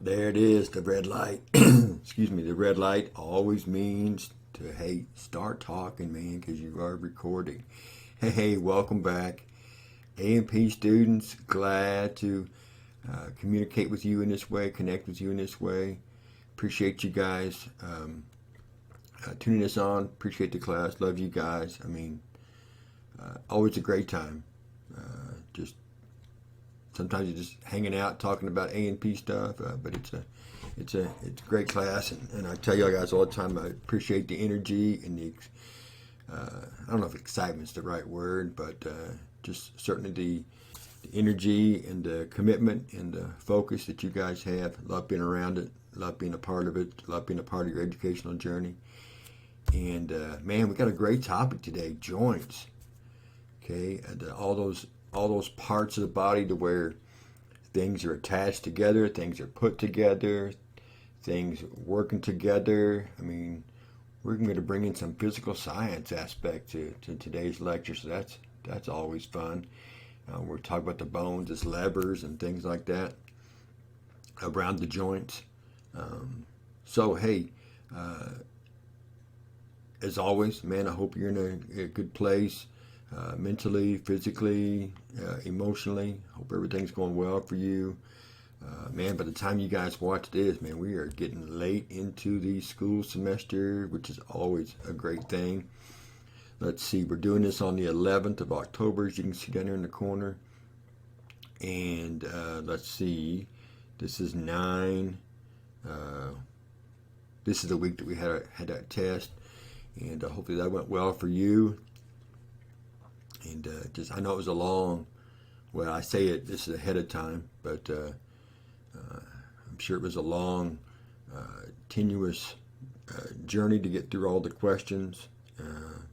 There it is, the red light. Excuse me, the red light always means to, hey, start talking, man, because you are recording. Hey, welcome back. A&P students, glad to communicate with you in this way, connect with you in this way. Appreciate you guys tuning us on. Appreciate the class. Love you guys. I mean, always a great time. Just sometimes you're just hanging out talking about A&P stuff, but it's a great class, and I tell you guys all the time I appreciate the energy and the I don't know if excitement's the right word, but just certainly the energy and the commitment and the focus that you guys have. Love being around it, love being a part of it, love being a part of your educational journey. And man, we got a great topic today: joints. Okay, and all those parts of the body to where things are attached together, things are put together, things working together. I mean, we're going to bring in some physical science aspect to today's lecture, so that's always fun. We're talking about the bones as levers and things like that around the joints. So hey, as always, man, I hope you're in a good place. Mentally, physically, emotionally. Hope everything's going well for you. Man, by the time you guys watch this, man, we are getting late into the school semester, which is always a great thing. Let's see, we're doing this on the 11th of October, as you can see down here in the corner. And let's see, this is 9. This is the week that we had that test. And hopefully that went well for you. And I know it was a long, well, I say it, this is ahead of time, but I'm sure it was a long, tenuous journey to get through all the questions,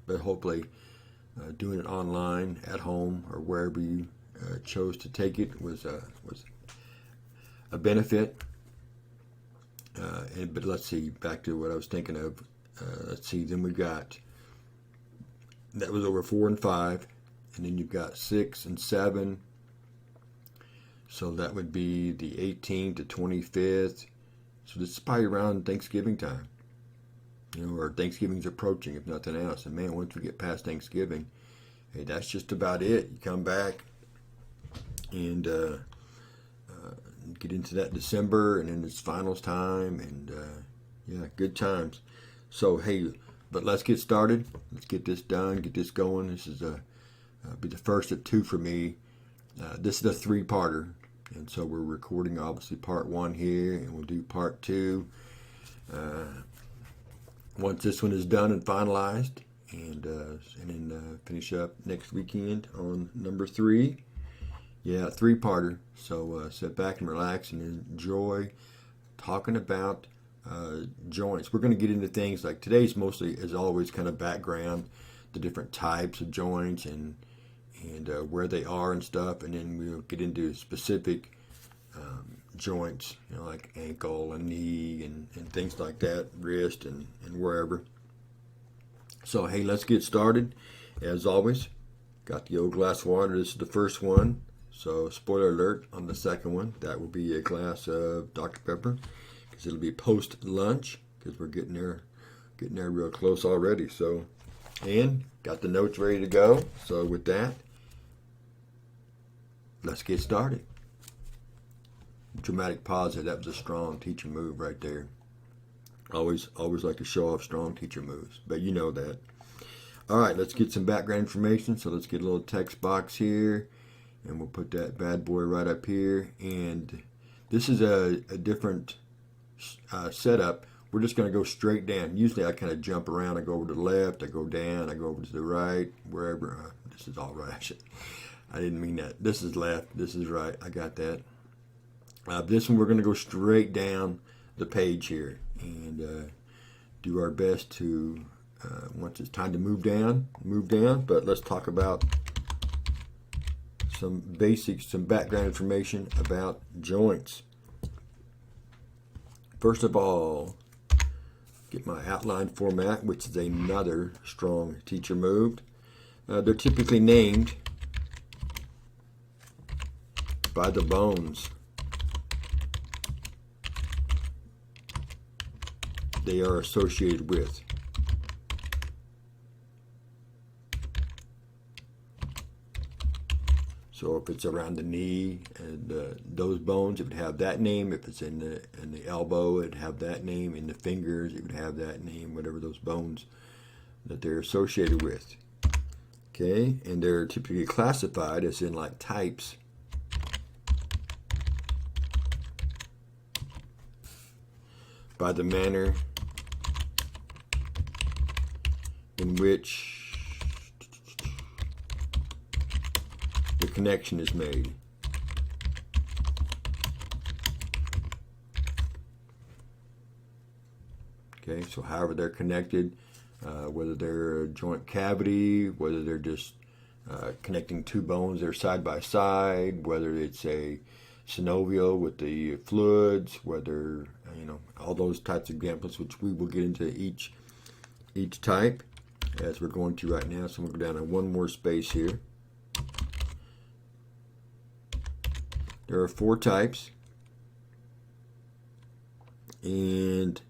but hopefully doing it online, at home, or wherever you chose to take it was a benefit. But let's see, back to what I was thinking of. Let's see, then we got, that was over 4 and 5. And then you've got 6 and 7. So that would be the 18th to 25th. So this is probably around Thanksgiving time. You know, or Thanksgiving's approaching, if nothing else. And man, once we get past Thanksgiving, hey, that's just about it. You come back and get into that December, and then it's finals time, and yeah, good times. So hey, but let's get started. Let's get this done, get this going. This is be the first of 2 for me. This is a 3-parter, and so we're recording obviously part 1 here, and we'll do part 2 once this one is done and finalized, and then finish up next weekend on number 3. Yeah, 3-parter. So sit back and relax and enjoy talking about joints. We're going to get into things like today's mostly, as always, kind of background, the different types of joints and where they are and stuff, and then we'll get into specific joints, you know, like ankle and knee and things like that, wrist and wherever. So hey, let's get started. As always, got the old glass of water. This is the first one, so spoiler alert on the second one. That will be a glass of Dr. Pepper, because it'll be post lunch, because we're getting there real close already. So, and got the notes ready to go. So with that, let's get started. Dramatic pause there. That was a strong teacher move right there. Always like to show off strong teacher moves, but you know that. All right, let's get some background information. So let's get a little text box here, and we'll put that bad boy right up here. And this is a different setup. We're just going to go straight down. Usually I kind of jump around. I go over to the left, I go down, I go over to the right, wherever. This is all right. I didn't mean that. This is left, this is right. I got that. This one we're going to go straight down the page here and do our best to, once it's time to move down. But let's talk about some basics, some background information about joints. First of all, get my outline format, which is another strong teacher move. They're typically named by the bones they are associated with. So if it's around the knee and those bones, it would have that name. If it's in the elbow, it'd have that name. In the fingers, it would have that name. Whatever those bones that they're associated with. Okay, and they're typically classified as in like types. By the manner in which the connection is made. Okay, so however they're connected, whether they're a joint cavity, whether they're just connecting two bones that are side by side, whether it's a synovial with the fluids, whether, all those types of examples, which we will get into each type as we're going to right now. So I'm going to go down on one more space here. There are 4 types, and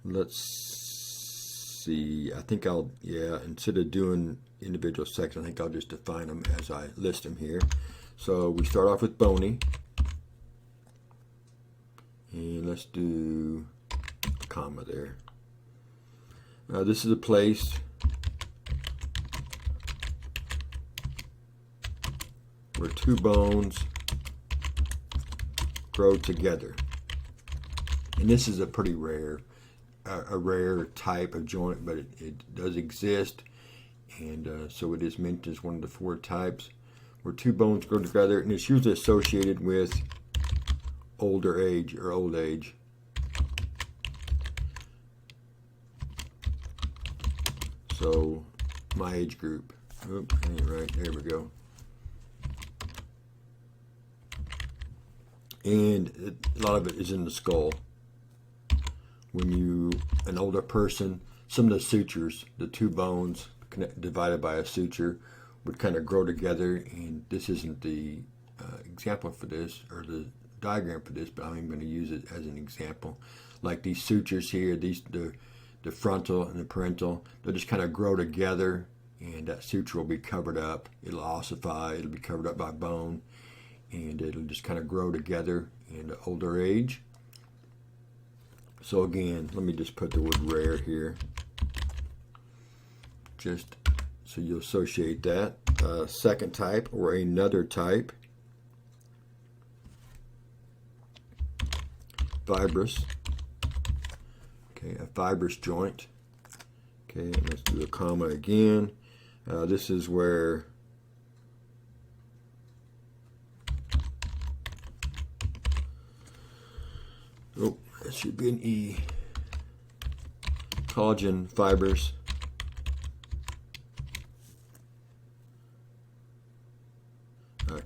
let's see, I think instead of doing individual sections, I think I'll just define them as I list them here. So we start off with bony, and let's do a comma there. This is a place where 2 bones grow together, and this is a pretty rare type of joint, but it does exist, and so it is mentioned as one of the 4 types where 2 bones grow together, and it's usually associated with older age or old age. So my age group. Oops, that ain't right. There we go. And a lot of it is in the skull. When an older person, some of the sutures, the 2 bones divided by a suture, would kind of grow together. And this isn't the example for this, or the diagram for this, but I'm going to use it as an example. Like these sutures here, the frontal and the parental, they'll just kind of grow together, and that suture will be covered up. It'll ossify. It'll be covered up by bone, and it'll just kind of grow together in the older age. So again, let me just put the word rare here, just so you associate that. Second type, or another type, fibrous. Okay, a fibrous joint. Okay, and let's do a comma again. This is where that should be an E. Collagen fibers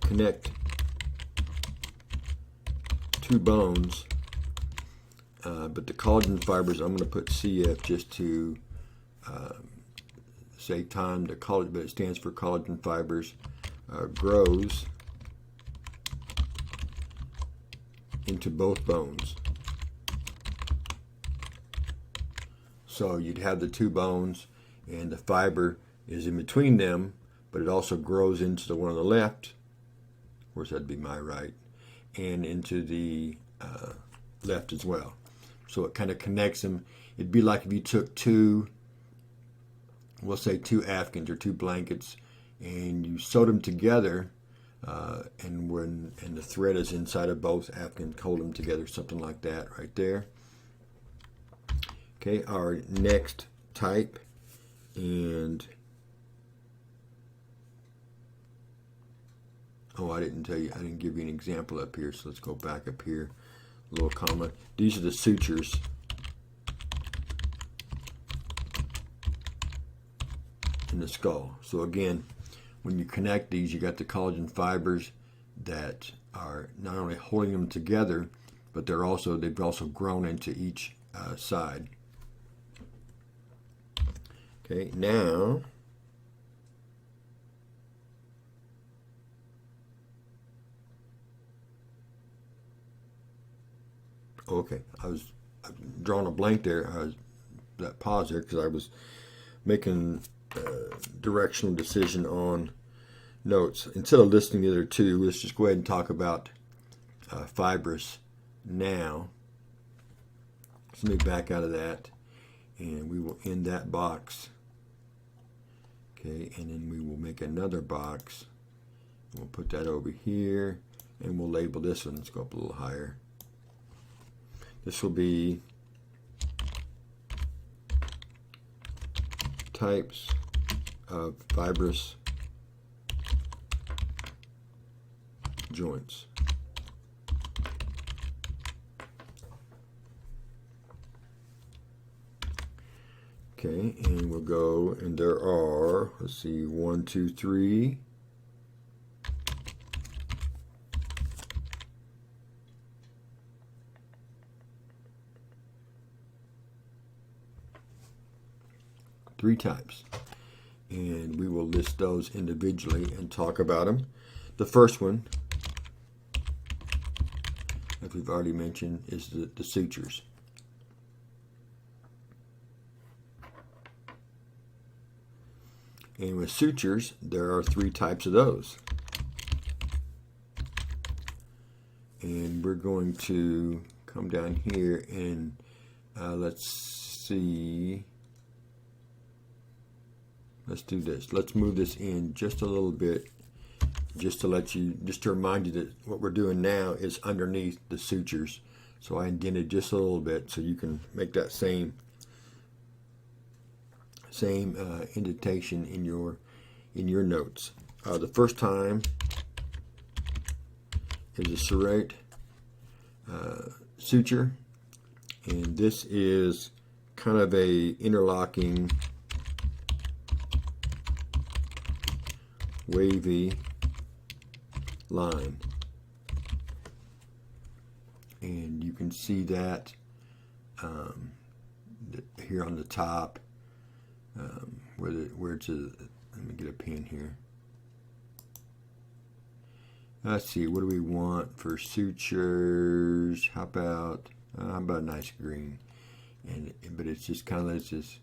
connect 2 bones, but the collagen fibers, I'm going to put CF just to save time. The collagen, but it stands for collagen fibers, grows into both bones. So you'd have the 2 bones, and the fiber is in between them, but it also grows into the one on the left. Of course, that'd be my right, and into the left as well. So it kind of connects them. It'd be like if you took 2, we'll say 2 Afghans or 2 blankets, and you sewed them together, and the thread is inside of both Afghans, hold them together, something like that right there. Okay, our next type, and I didn't give you an example up here, so let's go back up here, a little comma. These are the sutures. In the skull. So again, when you connect these, you got the collagen fibers that are not only holding them together, but they've also grown into each side. Okay, now I drawn a blank there, that pause there, because I was making a directional decision on notes. Instead of listing the other two, let's just go ahead and talk about fibrous now. So let me back out of that, and we will end that box. Okay, and then we will make another box. We'll put that over here, and we'll label this one. Let's go up a little higher. This will be types of fibrous joints. Okay, and we'll go, and there are, let's see, 1, 2, 3. Three types, and we will list those individually and talk about them. The first one, as we've already mentioned, is the sutures. And with sutures, there are three types of those. And we're going to come down here and let's see. Let's do this. Let's move this in just a little bit, just to remind you that what we're doing now is underneath the sutures. So I indented just a little bit so you can make that same indentation in your notes. The first time is a serrate suture, and this is kind of a interlocking wavy line, and you can see that here on the top, where it's let me get a pen here. Let's see, what do we want for sutures? How about a nice green, but it's just kind of this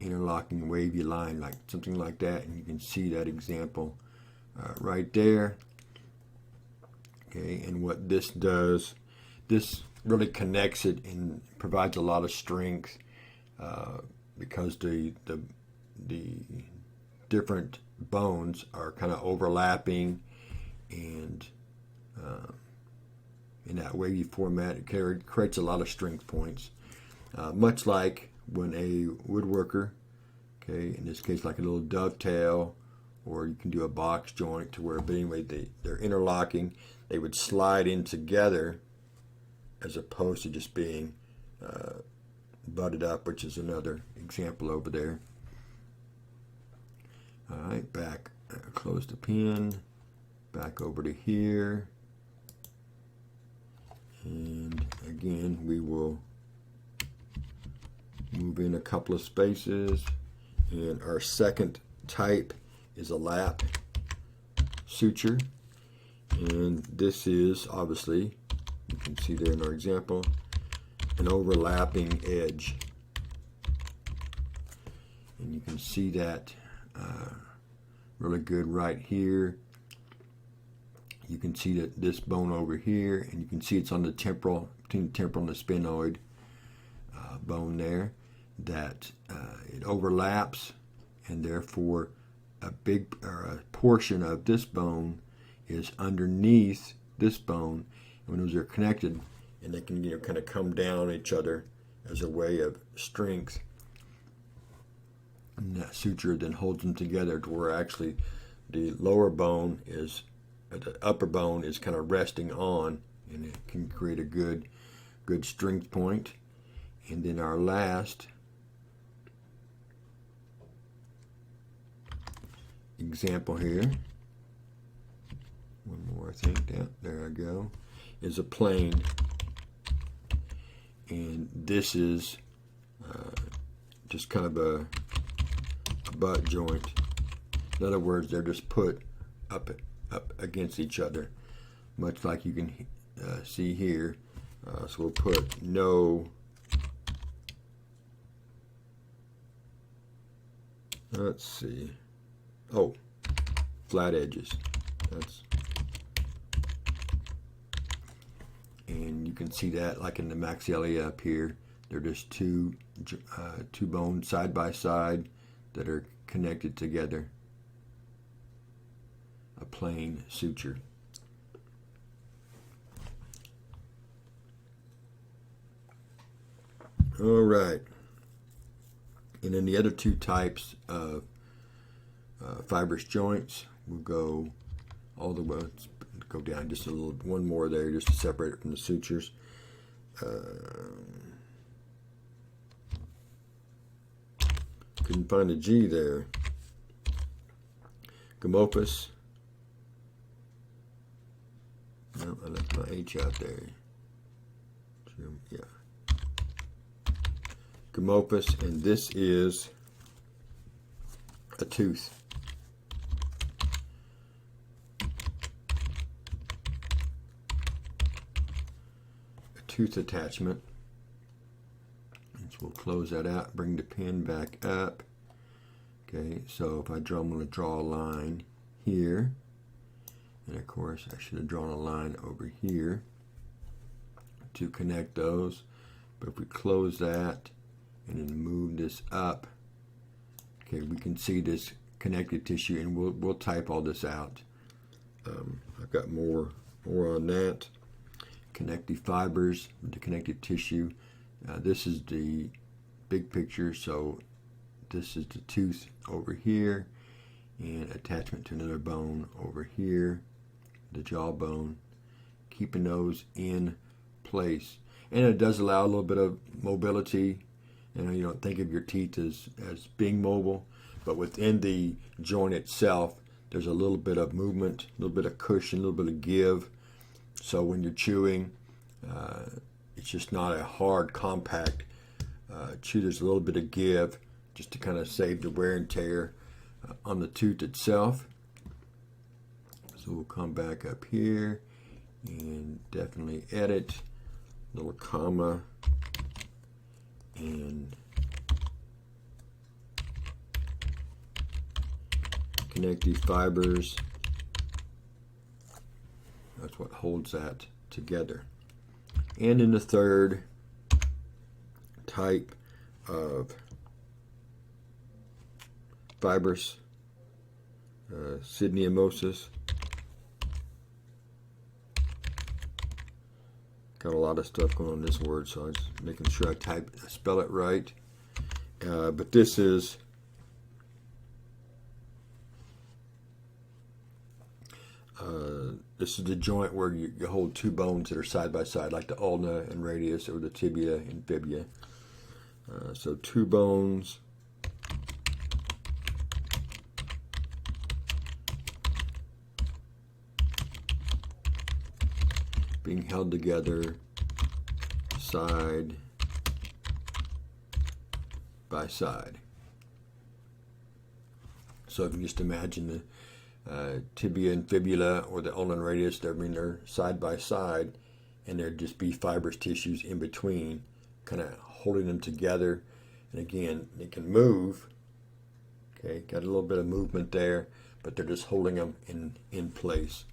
interlocking wavy line, like something like that, and you can see that example right there. Okay, and what this does, this really connects it and provides a lot of strength because the different bones are kind of overlapping, and in that wavy format, it creates a lot of strength points, much like when a woodworker, okay, in this case like a little dovetail, or you can do a box joint to where, but anyway, they're interlocking, they would slide in together as opposed to just being butted up, which is another example over there. All right, back, close the pen, back over to here, and again we will move in a couple of spaces, and our second type is a lap suture, and this is obviously, you can see there in our example, an overlapping edge, and you can see that really good right here. You can see that this bone over here, and you can see it's on the temporal, between the temporal and the sphenoid bone there, that it overlaps, and therefore a portion of this bone is underneath this bone, and when those are connected, and they can kind of come down on each other as a way of strength, and that suture then holds them together to where actually the lower bone is, the upper bone is kind of resting on, and it can create a good strength point. And then our last example here, one more I think, there I go, is a plane, and this is just kind of a butt joint. In other words, they're just put up against each other, much like you can see here. So we'll put no Let's see. Oh, flat edges. And you can see that like in the maxillae up here. They're just two bones side by side that are connected together. A plain suture. All right. And then the other two types of fibrous joints will go all the way, go down just a little, one more there just to separate it from the sutures. Couldn't find a G there. Gomopus. No, I left my H out there. Yeah. Gomopus, and this is a tooth. A tooth attachment. And so we'll close that out, bring the pin back up. Okay, so if I'm going to draw a line here, and of course I should have drawn a line over here to connect those. But if we close that and then move this up, okay, we can see this connective tissue, and we'll type all this out. I've got more on that. Connective fibers, the connective tissue. This is the big picture, so this is the tooth over here, and attachment to another bone over here, the jawbone, keeping those in place. And it does allow a little bit of mobility. You don't think of your teeth as being mobile, but within the joint itself, there's a little bit of movement, a little bit of cushion, a little bit of give. So when you're chewing, it's just not a hard, compact chew. There's a little bit of give just to kind of save the wear and tear on the tooth itself. So we'll come back up here and definitely edit, little comma, and connective fibers. That's what holds that together. And in the third type of fibrous sydeneomosis, got a lot of stuff going on in this word, so I'm just making sure I spell it right. But this is the joint where you hold two bones that are side by side, like the ulna and radius, or the tibia and fibula. So two bones being held together side by side. So if you just imagine the tibia and fibula, or the ulnar and radius, they're side by side, and there'd just be fibrous tissues in between, kind of holding them together. And again, they can move. Okay, got a little bit of movement there, but they're just holding them in place.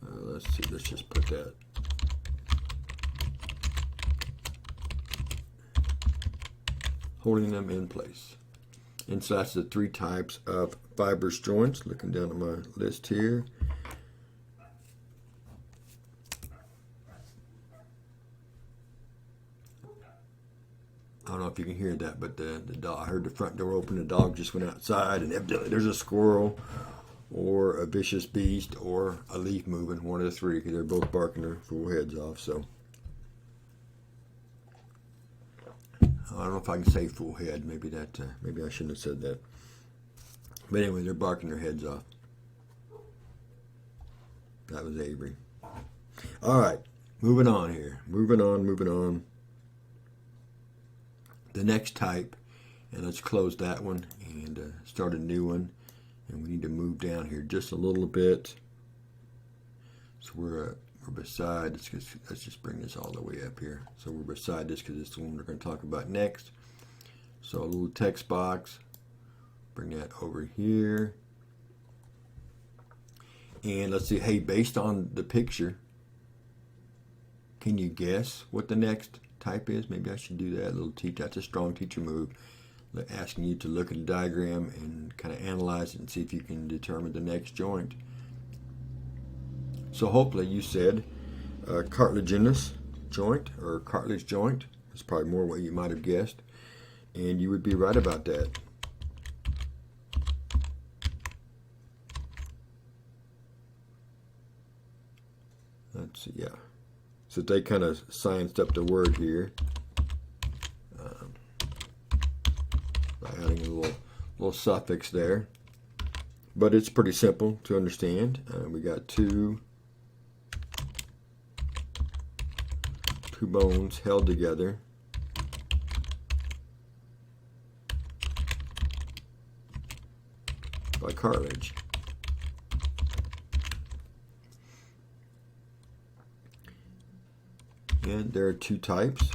Let's see, let's just put that. Holding them in place. And so that's the three types of fibrous joints. Looking down at my list here. I don't know if you can hear that, but the dog, I heard the front door open. The dog just went outside, and evidently there's a squirrel or a vicious beast or a leaf moving, one of the three, because they're both barking their fool heads off. So I don't know if I can say full head. Maybe I shouldn't have said that. But anyway, they're barking their heads off. That was Avery. All right, moving on here. Moving on. The next type, and let's close that one and start a new one. And we need to move down here just a little bit. So we're beside this. Let's just bring this all the way up here. So we're beside this because it's the one we're going to talk about next. So a little text box. Bring that over here. And let's see, hey, based on the picture, can you guess what the next type is? Maybe I should do that. That's a strong teacher move. Asking you to look at the diagram and kind of analyze it and see if you can determine the next joint. So hopefully you said cartilaginous joint or cartilage joint. It's probably more what you might have guessed. And you would be right about that. Let's see, yeah. So they kind of scienced up the word here by adding a little suffix there. But it's pretty simple to understand. We got two bones held together by cartilage. And there are two types.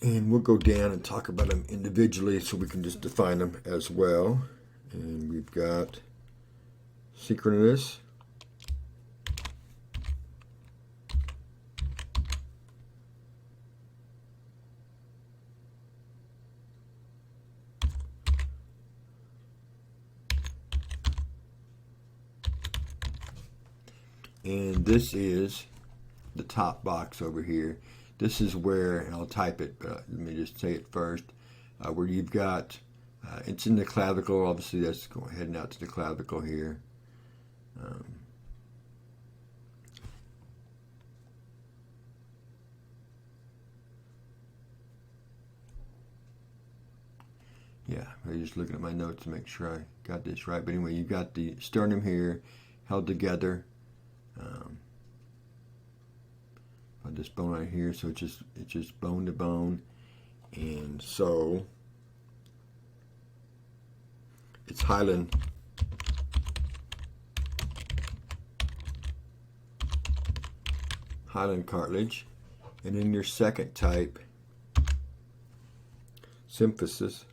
And we'll go down and talk about them individually so we can just define them as well. And we've got synchronous, and this is the top box over here. This is where, and I'll type it, but let me just say it first, where you've got, it's in the clavicle. Obviously that's heading out to the clavicle here. Yeah, I'm just looking at my notes to make sure I got this right. But anyway, you've got the sternum here held together by this bone right here. So it's just bone to bone, and so it's hyaline cartilage. And in your second type, symphysis,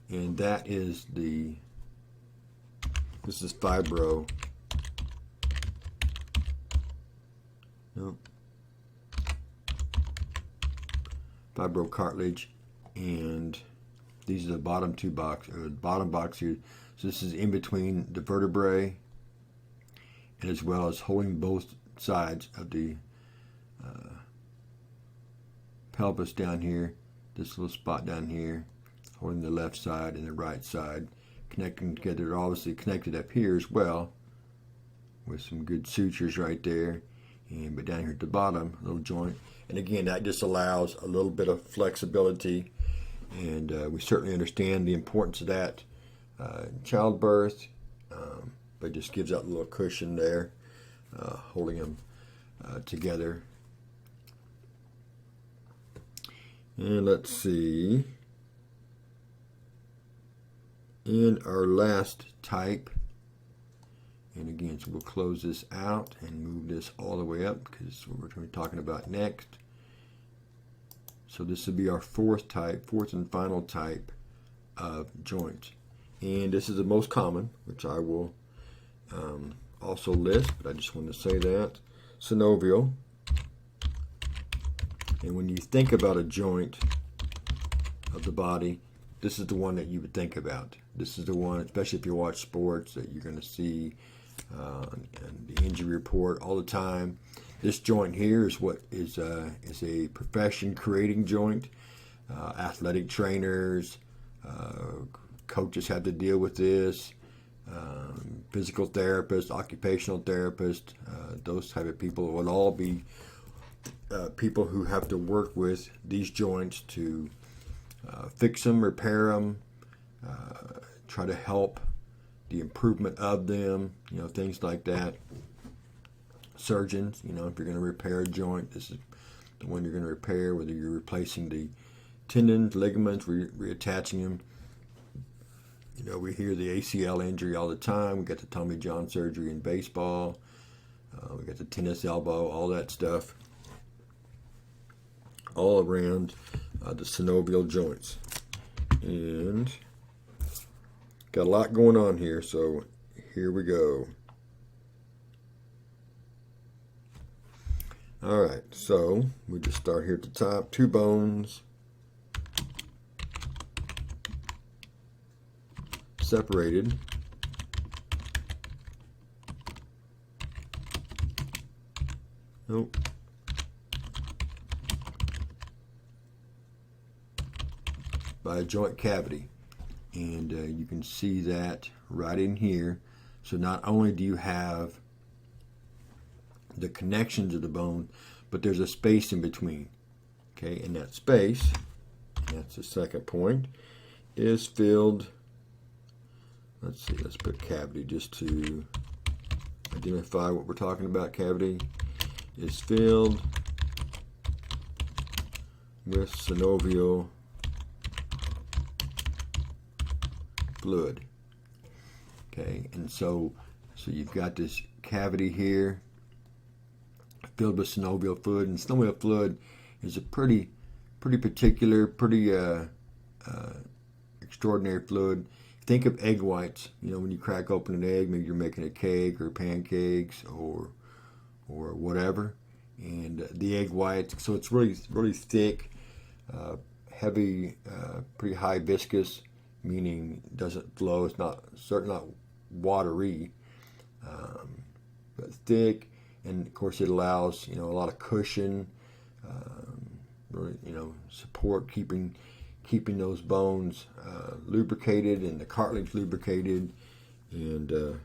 and that is this is fibro. Nope. Fibrocartilage, and these are the bottom two box, or the bottom box here. So this is in between the vertebrae, and as well as holding both sides of the pelvis down here. This little spot down here, holding the left side and the right side, connecting together. They're obviously connected up here as well, with some good sutures right there. But down here at the bottom, little joint. And again, that just allows a little bit of flexibility, and we certainly understand the importance of that in childbirth, but just gives that little cushion there, holding them together. And let's see, in our last type, and again, so we'll close this out and move this all the way up because we're going to be talking about next. So this will be our fourth and final type of joint. And this is the most common, which I will also list, but I just want to say that. Synovial. And when you think about a joint of the body, this is the one that you would think about. This is the one, especially if you watch sports, that you're going to see and the injury report all the time. This joint here is what is a profession creating joint. Athletic trainers, coaches have to deal with this. Physical therapists, occupational therapists, those type of people will all be people who have to work with these joints to fix them, repair them, try to help the improvement of them, things like that. Surgeons, if you're going to repair a joint, this is the one you're going to repair, whether you're replacing the tendons, ligaments, reattaching them. You know, we hear the ACL injury all the time. We got the Tommy John surgery in baseball. We got the tennis elbow, all that stuff, all around the synovial joints. And got a lot going on here, so here we go. All right, so we just start here at the top. Two bones separated. Nope. By a joint cavity. And you can see that right in here. So not only do you have the connections of the bone, but there's a space in between. Okay, and that space, that's the second point, is filled. Let's see, let's put cavity just to identify what we're talking about. Cavity is filled with synovial fluid. Okay, and so you've got this cavity here filled with synovial fluid, and synovial fluid is a pretty particular, pretty extraordinary fluid. Think of egg whites. You know, when you crack open an egg, maybe you're making a cake or pancakes or whatever, and the egg whites. So it's really thick, heavy, pretty high viscous, meaning it doesn't flow. It's certainly not watery, but thick, and of course it allows a lot of cushion, really support, keeping those bones lubricated and the cartilage lubricated and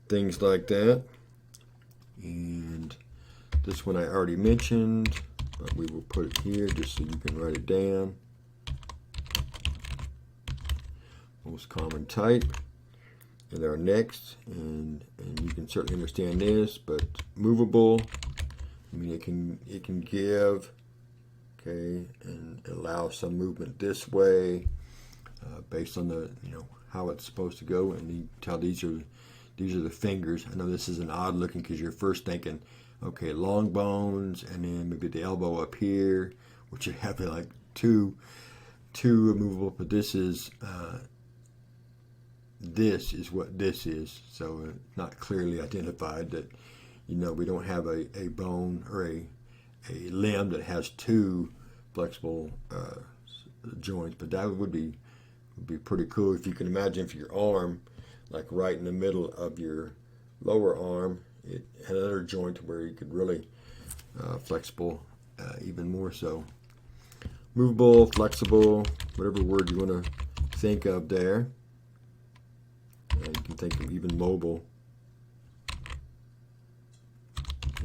things like that. And this one I already mentioned, but we will put it here just so you can write it down. Most common type. And our next, and you can certainly understand this, but movable. I mean, it can give, okay, and allow some movement this way, based on the how it's supposed to go. And you can tell these are the fingers. I know this is an odd looking because you're first thinking, okay, long bones, and then maybe the elbow up here, which you have like two movable, but this is what this is. So not clearly identified that we don't have a bone or a limb that has two flexible joints, but that would be pretty cool. If you can imagine, if your arm, like right in the middle of your lower arm, it had another joint where you could really flexible, even more so. Movable, flexible, whatever word you want to think of there. You can think of even mobile,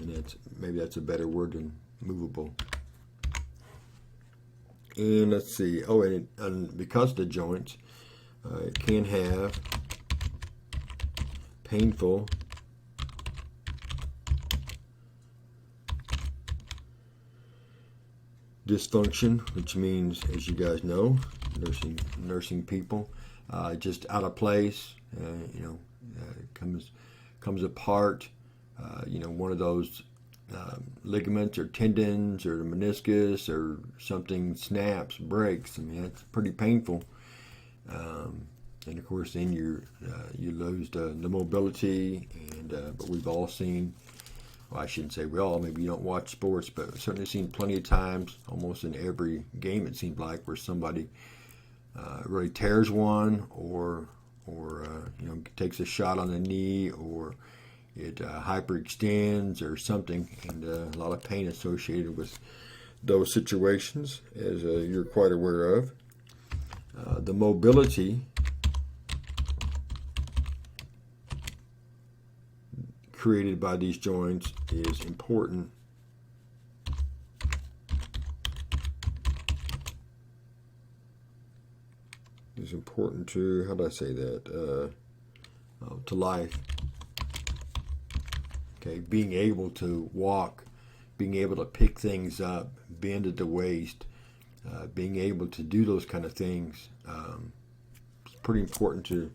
and maybe that's a better word than movable. And let's see. Oh, and because of the joints, it can have painful dysfunction, which means, as you guys know, nursing people, just out of place. Comes apart. One of those ligaments or tendons or the meniscus or something snaps, breaks. I mean, that's pretty painful. And of course, then you lose the mobility. And but we've all seen. Well, I shouldn't say we all. Maybe you don't watch sports, but I've certainly seen plenty of times, almost in every game, it seems like, where somebody really tears one, or takes a shot on the knee, or it hyperextends or something, and a lot of pain associated with those situations, as you're quite aware of. The mobility created by these joints is important. Is important to, how do I say that? To life. Okay, being able to walk, being able to pick things up, bend at the waist, being able to do those kind of things is pretty important to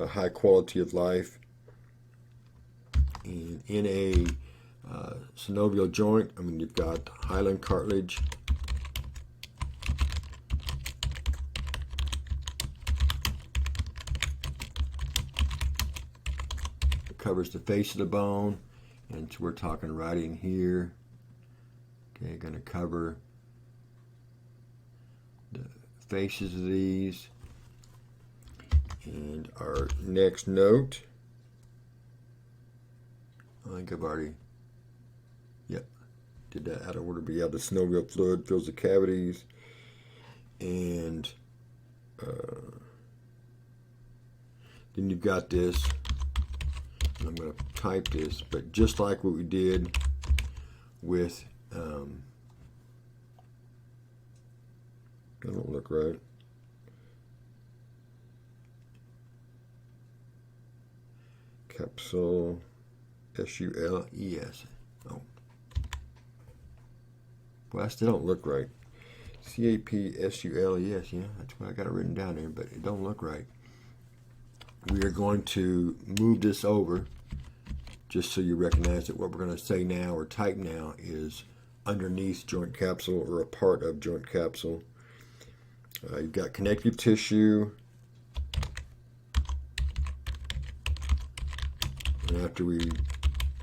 high quality of life. And in a synovial joint, I mean, you've got hyaline cartilage, it covers the face of the bone, and so we're talking right in here. Okay, going to cover the faces of these. And our next note, I think I've already, yep, did that out of order, but yeah, the synovial fluid fills the cavities, and then you've got this, and I'm going to type this, but just like what we did with, that don't look right. Capsule, S-U-L-E-S. Oh. Well, that still don't look right. C-A-P-S-U-L-E-S, yeah, that's what I got it written down there, but it don't look right. We are going to move this over, just so you recognize that what we're going to say now or type now is underneath joint capsule or a part of joint capsule. You've got connective tissue. And after we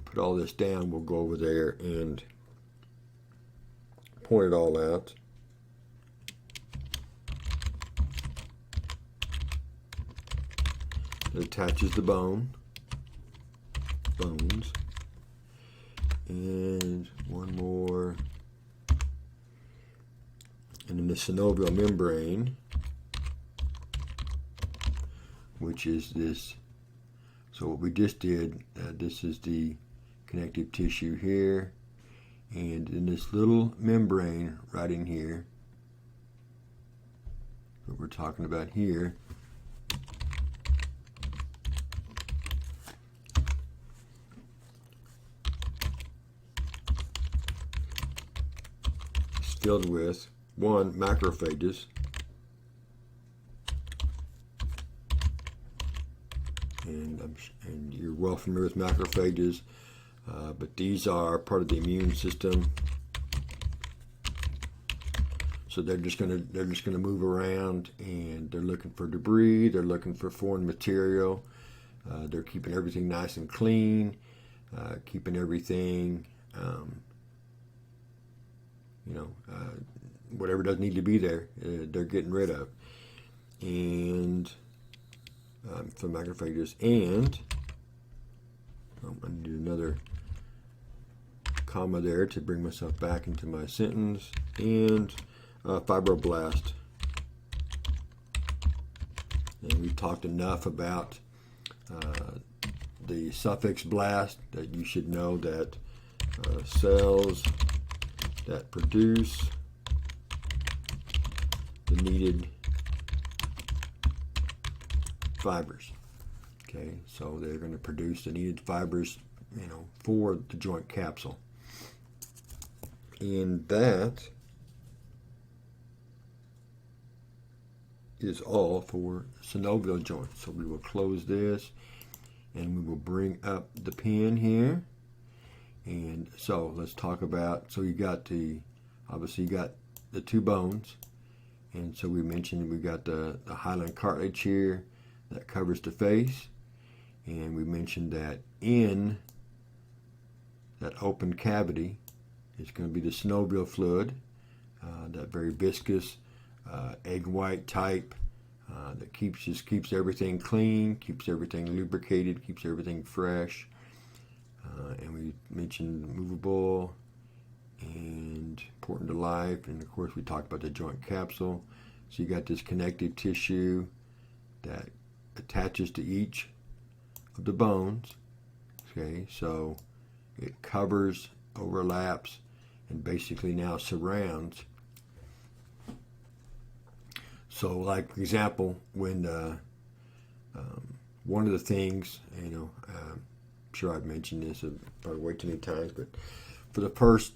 put all this down, we'll go over there and point it all out. It attaches the bones. And one more. And then the synovial membrane, which is this. So what we just did, this is the connective tissue here, and in this little membrane right in here, what we're talking about here, is filled with, one, macrophages, and you're well familiar with macrophages, but these are part of the immune system. So they're just gonna move around, and they're looking for debris. They're looking for foreign material. They're keeping everything nice and clean, keeping everything, whatever doesn't need to be there, they're getting rid of. And for macrophages, and I need another comma there to bring myself back into my sentence, and fibroblast. And we've talked enough about the suffix blast that you should know that cells that produce the needed fibers. Okay, so they're going to produce the needed fibers, for the joint capsule. And that is all for synovial joints. So we will close this, and we will bring up the pen here. And so let's talk about, so obviously you got the two bones. And so we mentioned we got the hyaline cartilage here that covers the face. And we mentioned that in that open cavity is going to be the synovial fluid, that very viscous egg white type that keeps everything clean, keeps everything lubricated, keeps everything fresh. And we mentioned movable and important to life, and of course we talked about the joint capsule. So you got this connective tissue that attaches to each of the bones. Okay, so it covers, overlaps, and basically now surrounds. So, like for example, when one of the things, I'm sure I've mentioned this probably way too many times, but for the first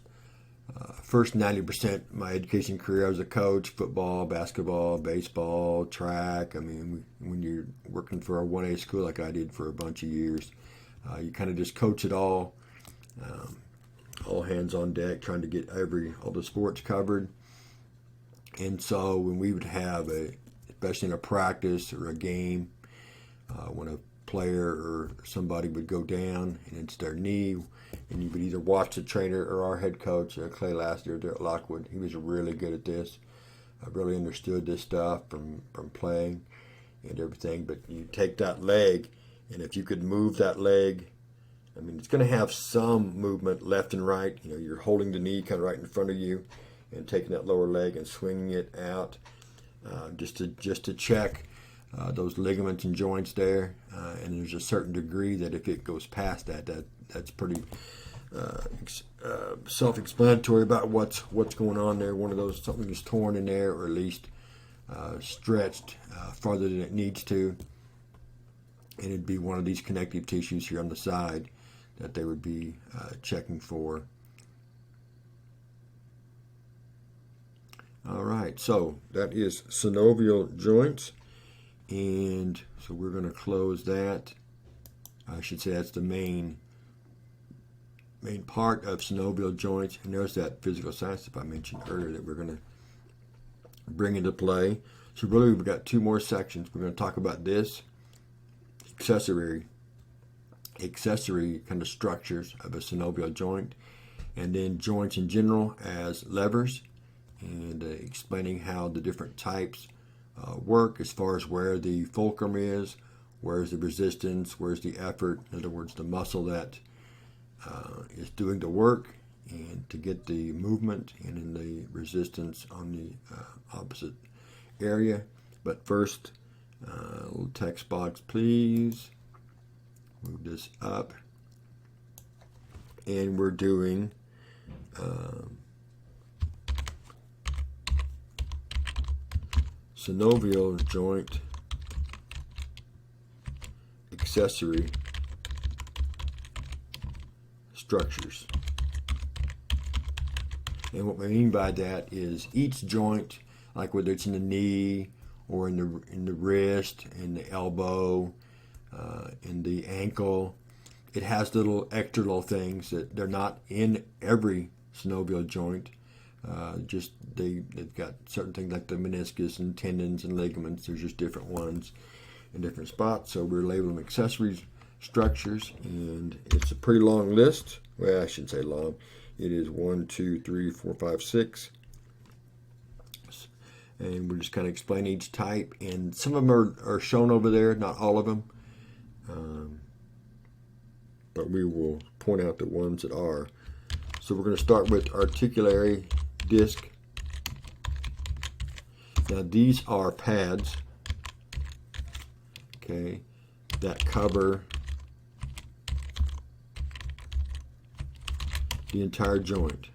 First 90% of my education career, I was a coach, football, basketball, baseball, track. I mean, when you're working for a 1A school like I did for a bunch of years, you kind of just coach it all. All hands on deck, trying to get all the sports covered. And so when we would have especially in a practice or a game, when a player or somebody would go down and it's their knee, and you would either watch the trainer or our head coach, Clay last year there at Lockwood. He was really good at this. I really understood this stuff from playing and everything. But you take that leg, and if you could move that leg, I mean, it's going to have some movement left and right. You know, you're holding the knee kind of right in front of you and taking that lower leg and swinging it out just to check those ligaments and joints there. And there's a certain degree that if it goes past that's pretty self-explanatory about what's going on there. One of those, something is torn in there, or at least stretched farther than it needs to. And it'd be one of these connective tissues here on the side that they would be checking for. All right, so that is synovial joints, and so we're going to close that. I should say that's the main part of synovial joints, and there's that physical science stuff I mentioned earlier that we're going to bring into play. So really we've got two more sections. We're going to talk about this, accessory kind of structures of a synovial joint, and then joints in general as levers, and explaining how the different types work as far as where the fulcrum is, where's the resistance, where's the effort, in other words, the muscle that is doing the work, and to get the movement, and in the resistance on the opposite area. But first, a little text box, please. Move this up. And we're doing synovial joint accessory structures. And what we mean by that is each joint, like whether it's in the knee or in the wrist, in the elbow, in the ankle, it has extra little things that they're not in every synovial joint. Just they've got certain things like the meniscus and tendons and ligaments. There's just different ones in different spots. So we're labeling them accessory structures, and it's a pretty long list. Well, I shouldn't say long. It is 1, 2, 3, 4, 5, 6. And we're just kind of explaining each type. And some of them are shown over there, not all of them. But we will point out the ones that are. So we're going to start with articulary disc. Now these are pads, okay, that cover the entire joint,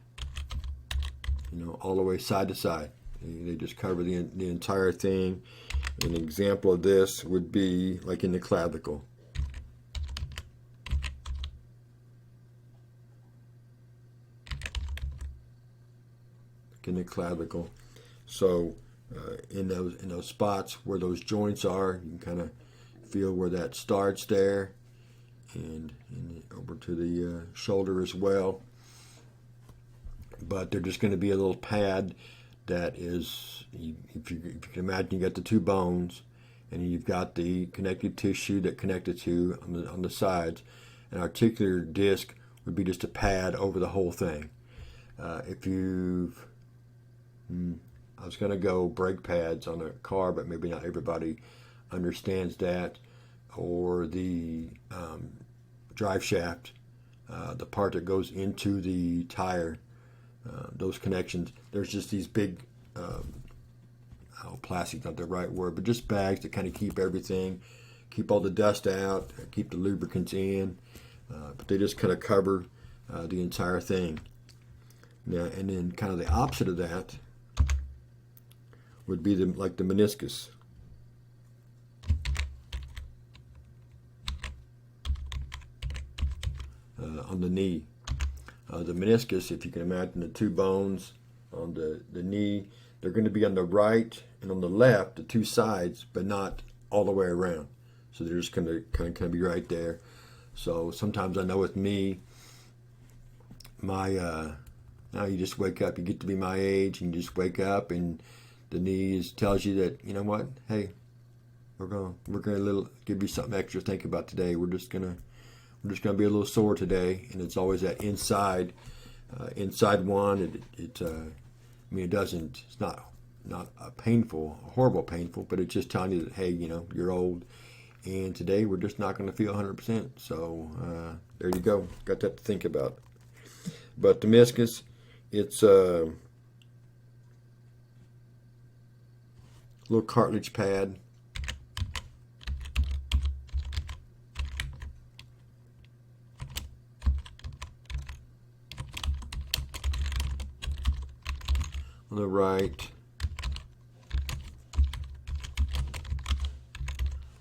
you know, all the way side to side. They just cover the entire thing. An example of this would be like in the clavicle. In the clavicle. So in those spots where those joints are, you can kind of feel where that starts there, and over to the shoulder as well. But they're just going to be a little pad that is, if you can imagine, you got the two bones, and you've got the connective tissue that connected to on the sides. An articular disc would be just a pad over the whole thing. If you've I was going to go brake pads on a car, but maybe not everybody understands that. Or the drive shaft, the part that goes into the tire, those connections. There's just these big, plastic's not the right word, but just bags that kind of keep everything, keep all the dust out, keep the lubricants in, but they just kind of cover the entire thing. Now, and then kind of the opposite of that would be like the meniscus. On the knee. The meniscus, if you can imagine the two bones on the knee, they're going to be on the right and on the left, the two sides, but not all the way around. So they're just going to kind of be right there. So sometimes I know with me, now you just wake up, you get to be my age, and you just wake up, and the knees tells you that, you know what, hey, we're gonna give you something extra to think about today. We're just gonna be a little sore today, and it's always that inside one. It's not a painful, a horrible painful, but it's just telling you that, hey, you're old, and today we're just not going to feel 100%. So there you go. Got that to think about. But the meniscus, it's a little cartilage pad. On the right.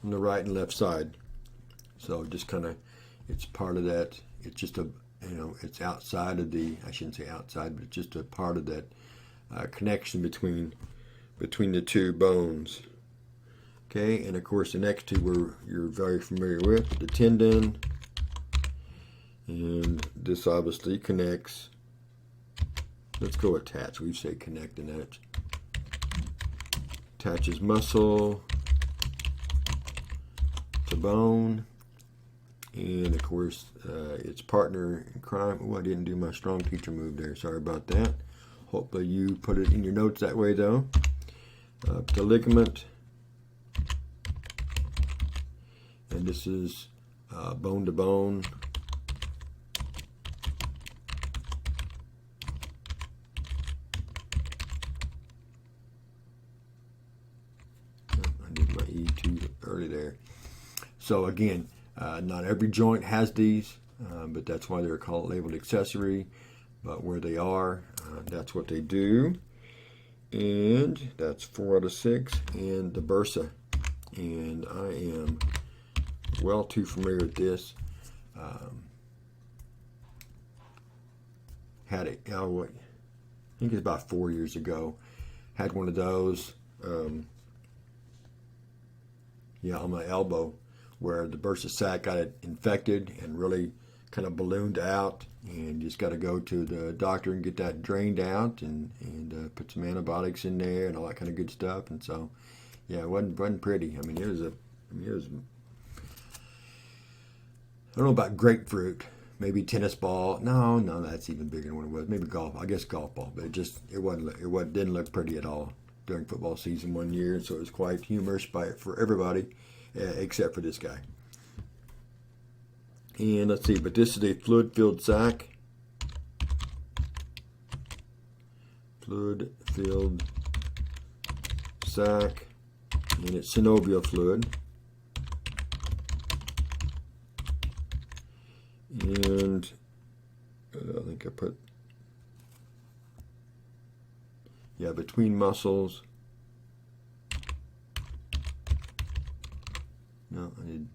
On the right and left side. So just kind of, it's part of that. It's just it's outside of I shouldn't say outside, but it's just a part of that connection between the two bones. Okay, and of course the next two you're very familiar with, the tendon, and this obviously connects. Let's go attach. We say connect and that. Attaches muscle to bone. And of course, its partner in crime. Oh, I didn't do my strong teacher move there. Sorry about that. Hopefully you put it in your notes that way though. The ligament. And this is bone to bone. I did my E too early there. So again, not every joint has these, but that's why they're called labeled accessory. But where they are, that's what they do. And that's 4 out of 6. And the bursa. And I am well too familiar with this. Had it, I think it's about 4 years ago. Had one of those, on my elbow, where the bursa sac got it infected and really kind of ballooned out, and you just got to go to the doctor and get that drained out and put some antibiotics in there and all that kind of good stuff. And so, yeah, it wasn't pretty. I mean, it was I don't know about grapefruit, maybe tennis ball. No, that's even bigger than what it was. Maybe golf. I guess golf ball, but it didn't look pretty at all during football season one year. So it was quite humorous for everybody. Except for this guy. And let's see, but this is a fluid-filled sac. Fluid-filled sac. And it's synovial fluid. And I think I put, between muscles. No, I need,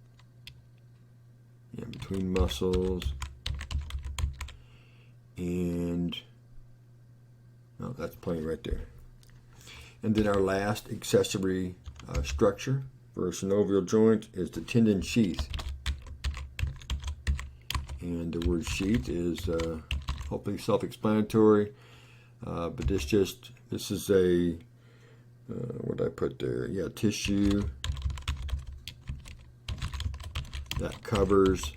between muscles and, no, that's plenty right there. And then our last accessory structure for a synovial joint is the tendon sheath. And the word sheath is hopefully self-explanatory, but this is a, what did I put there? Yeah, tissue that covers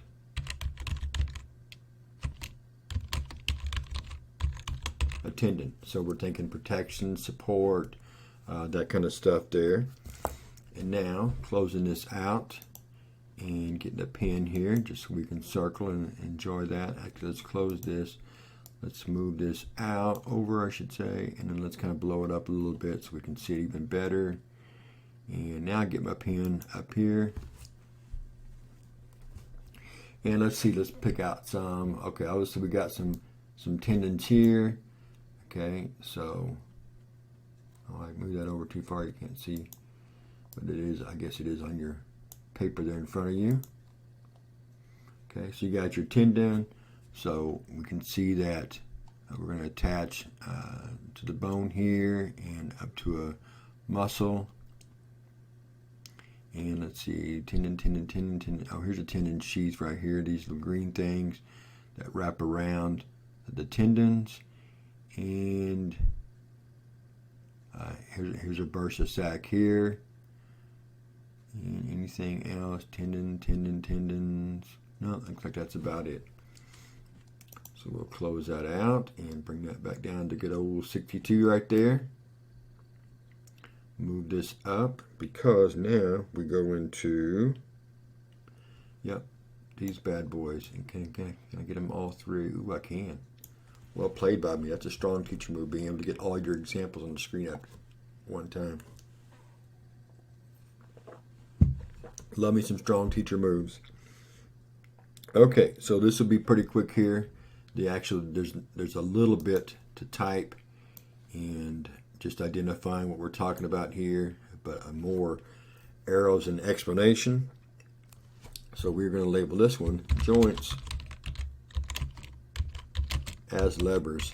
a tendon. So we're thinking protection, support, that kind of stuff there. And now closing this out and getting a pin here just so we can circle and enjoy that. Actually, let's close this. Let's move this out over, I should say, and then let's kind of blow it up a little bit so we can see it even better. And now get my pin up here. And let's see, let's pick out some. Okay, obviously we got some tendons here. Okay, so I move that over too far, you can't see. But it is, I guess it is on your paper there in front of you. Okay, so you got your tendon, So we can see that we're going to attach to the bone here and up to a muscle. And let's see, tendon. Oh, here's a tendon sheath right here. These little green things that wrap around the tendons. And here's a bursa sac here. And anything else? Tendons. No, looks like that's about it. So we'll close that out and bring that back down to good old 62 right there. Move this up because now we go into, yep, these bad boys. And can I get them all through? Ooh, I can. Well played by me. That's a strong teacher move, being able to get all your examples on the screen at one time. Love me some strong teacher moves. Okay, so this will be pretty quick here. There's a little bit to type and just identifying what we're talking about here, but more arrows and explanation. So we're going to label this one joints as levers.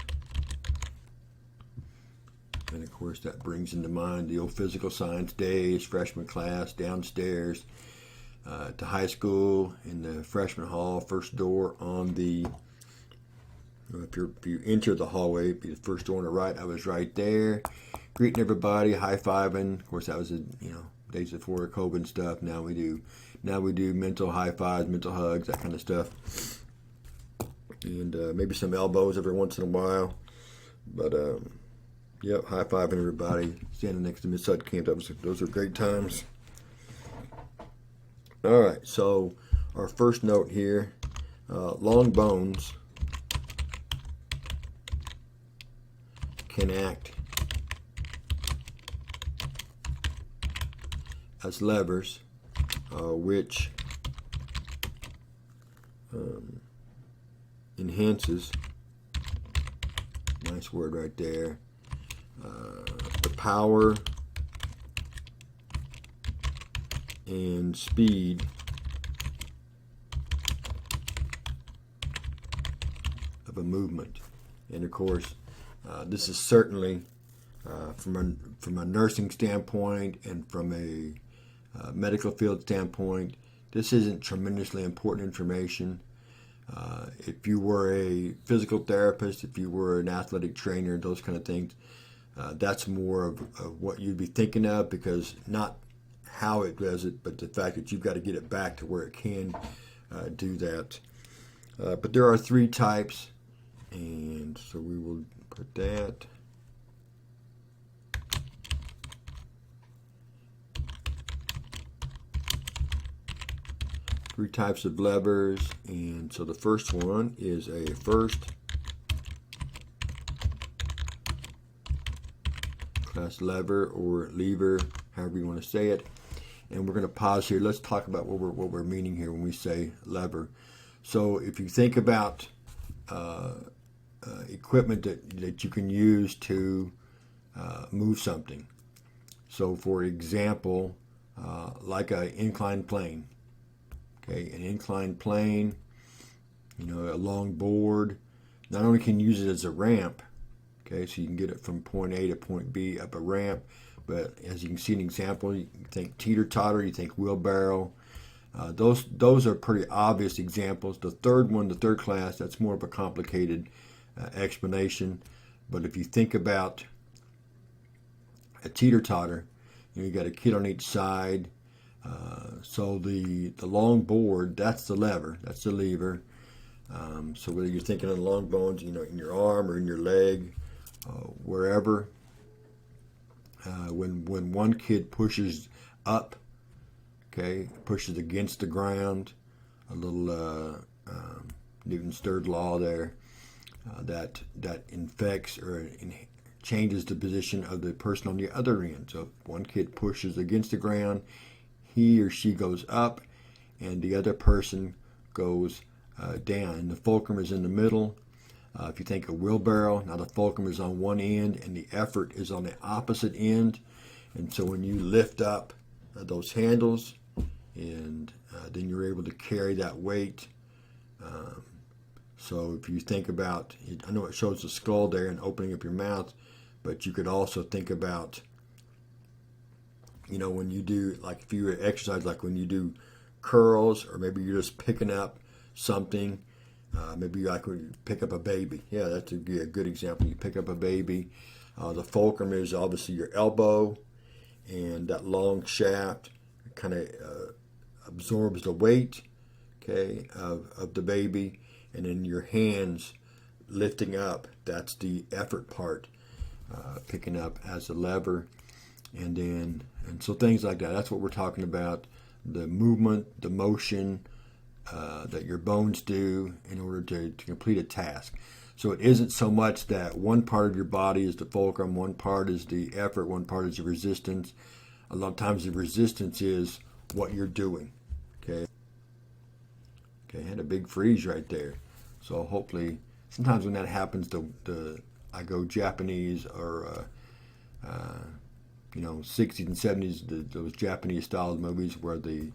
And of course that brings into mind the old physical science days, freshman class, downstairs to high school in the freshman hall, first door on the, if you enter the hallway, be the first door on the right. I was right there, greeting everybody, high-fiving. Of course, that was days before COVID and stuff. Now we do mental high fives, mental hugs, that kind of stuff, and maybe some elbows every once in a while. But yep, high-fiving everybody, standing next to Miss Sudkamp. Those are great times. All right, so our first note here: long bones can act as levers, which enhances, nice word right there, the power and speed of a movement. And of course, this is certainly from a nursing standpoint and from a medical field standpoint, this isn't tremendously important information. If you were a physical therapist, if you were an athletic trainer, those kind of things, that's more of what you'd be thinking of, because not how it does it, but the fact that you've got to get it back to where it can do that. But there are 3 types, and so we will put that. Three types of levers, and so the first one is a first class lever or lever, however you want to say it. And we're going to pause here. Let's talk about what we're meaning here when we say lever. So if you think about equipment that you can use to move something. So for example, like an inclined plane. Okay, an inclined plane, a long board. Not only can you use it as a ramp, okay, so you can get it from point A to point B up a ramp, but as you can see an example, you think teeter-totter, you think wheelbarrow. Those are pretty obvious examples. The third one, the third class, that's more of a complicated explanation. But if you think about a teeter-totter, you got a kid on each side. So the long board, that's the lever, that's the lever. So whether you're thinking of the long bones, in your arm or in your leg, wherever, when one kid pushes up, okay, pushes against the ground, a little Newton's third law there, that infects or changes the position of the person on the other end. So if one kid pushes against the ground, he or she goes up, and the other person goes down. And the fulcrum is in the middle. If you think of wheelbarrow, now the fulcrum is on one end, and the effort is on the opposite end. And so when you lift up those handles, and then you're able to carry that weight So if you think about it, I know it shows the skull there and opening up your mouth, but you could also think about, when you do, like if you exercise, like when you do curls, or maybe you're just picking up something. Maybe like when you pick up a baby. Yeah, that's a good example. You pick up a baby. The fulcrum is obviously your elbow, and that long shaft kind of absorbs the weight, okay, of the baby, and then your hands lifting up. That's the effort part, picking up as a lever, and so things like that. That's what we're talking about. The movement, the motion that your bones do in order to complete a task. So it isn't so much that one part of your body is the fulcrum, one part is the effort, one part is the resistance. A lot of times the resistance is what you're doing. Okay, I had a big freeze right there. So hopefully, sometimes when that happens, I go Japanese or 60s and 70s, those Japanese style movies where you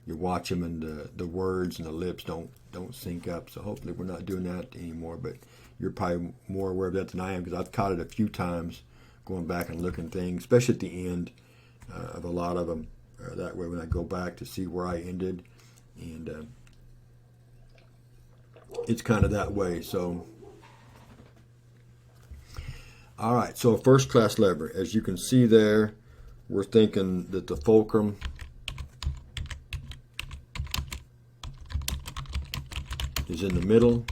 watch them and the words and the lips don't sync up. So hopefully we're not doing that anymore. But you're probably more aware of that than I am, because I've caught it a few times going back and looking things, especially at the end of a lot of them. That way when I go back to see where I ended, and it's kind of that way. So all right, so first class lever, as you can see there, we're thinking that the fulcrum is in the middle,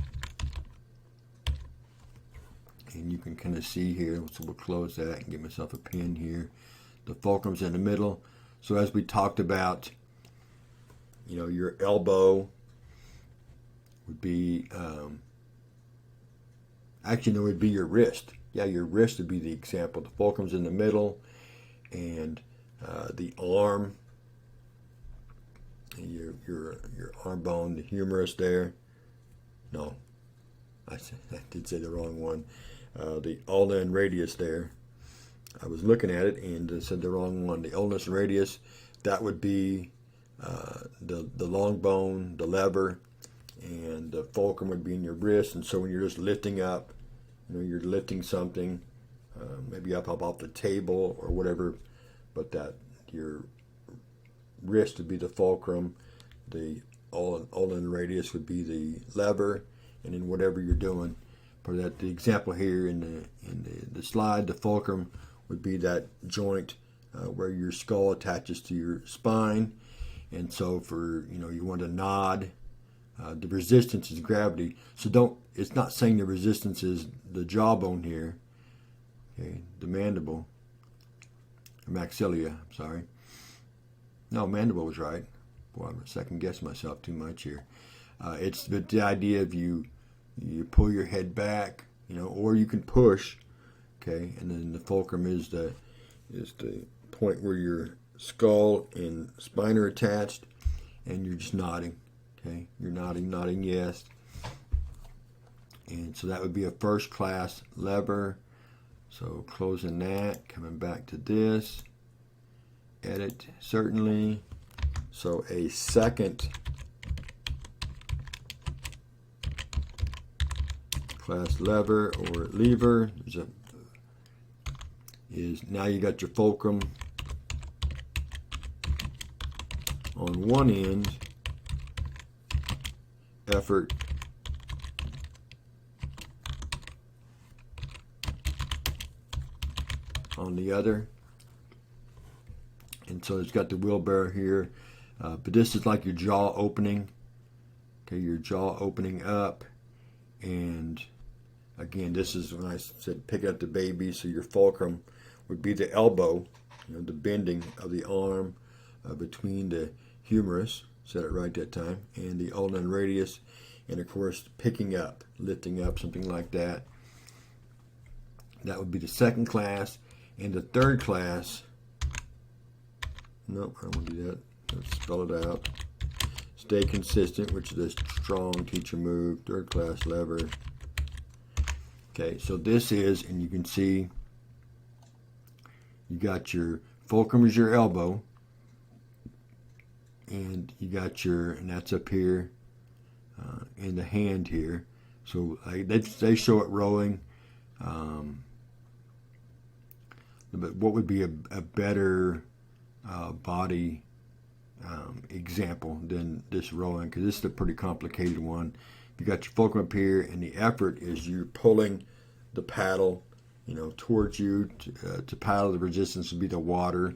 and you can kind of see here, so we'll close that and give myself a pin here. The fulcrum's in the middle. So as we talked about, your elbow would be, it would be your wrist. Yeah, your wrist would be the example. The fulcrum's in the middle, and the arm, your arm bone, the humerus there. No, I did say the wrong one. The ulna and radius there. I was looking at it and said the wrong one. The ulna and radius, that would be the long bone, the lever, and the fulcrum would be in your wrist. And so when you're just lifting up, you're lifting something, maybe up off the table or whatever, but that your wrist would be the fulcrum, the ulna and radius would be the lever, and then whatever you're doing. For that, the example here in the slide, the fulcrum would be that joint where your skull attaches to your spine, and so for you want to nod. The resistance is gravity. So it's not saying the resistance is the jawbone here, okay, the mandible, or maxillae, I'm sorry. No, mandible was right. Boy, I'm second guessing myself too much here. It's the idea of you pull your head back, or you can push, okay, and then the fulcrum is the point where your skull and spine are attached, and you're just nodding. Okay, you're nodding yes. And so that would be a first class lever. So closing that, coming back to this, edit, certainly. So a second class lever or lever is now you got your fulcrum on one end, effort on the other, and so it's got the wheelbarrow here, but this is like your jaw opening. Okay, your jaw opening up, and again, this is when I said pick up the baby. So your fulcrum would be the elbow, the bending of the arm between the humerus. Said it right that time, and the ulna and radius, and of course picking up, lifting up, something like that. That would be the second class. And the third class, nope, I don't want to do that. Let's spell it out. Stay consistent, which is a strong teacher move, third class lever. Okay, so this is, and you can see, you got your fulcrum is your elbow, and you got and that's up here in the hand here. So they show it rolling. But what would be a better body example than this rolling? Because this is a pretty complicated one. You got your fulcrum up here, and the effort is you're pulling the paddle, towards you to paddle. The resistance would be the water.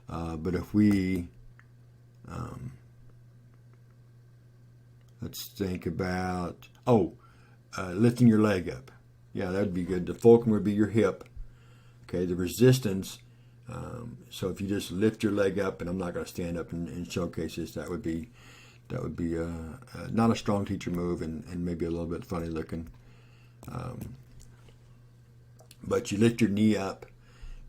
But if we let's think about lifting your leg up. Yeah, that'd be good. The fulcrum would be your hip. Okay, the resistance. So if you just lift your leg up, and I'm not going to stand up and showcase this, that would be not a strong teacher move, and maybe a little bit funny looking. But you lift your knee up.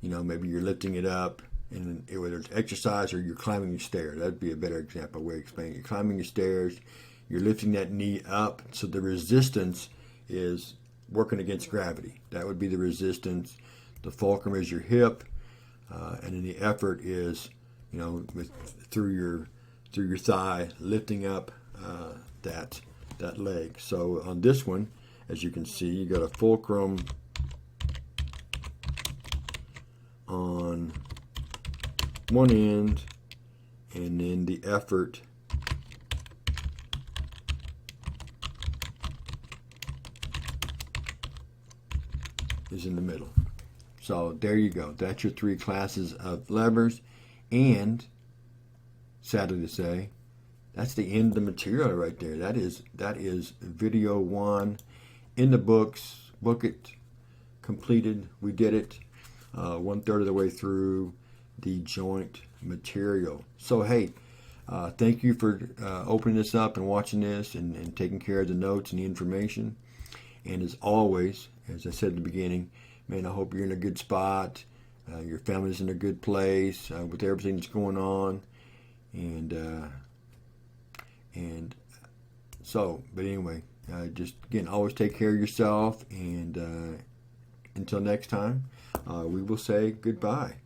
Maybe you're lifting it up, and whether it's exercise or you're climbing your stairs, that'd be a better example way of explaining it. You're climbing your stairs, you're lifting that knee up, so the resistance is working against gravity. That would be the resistance. The fulcrum is your hip, and then the effort is, through your thigh, lifting up that leg. So on this one, as you can see, you got a fulcrum on one end, and then the effort is in the middle. So there you go. That's your 3 classes of levers. And sadly to say, that's the end of the material right there. That is video 1 in the books. Book it, completed. We did it 1/3 of the way through the joint material. So hey, thank you for opening this up and watching this and taking care of the notes and the information. And as always, as I said at the beginning, man, I hope you're in a good spot. Your family's in a good place with everything that's going on. But anyway, just again, always take care of yourself. And until next time, we will say goodbye.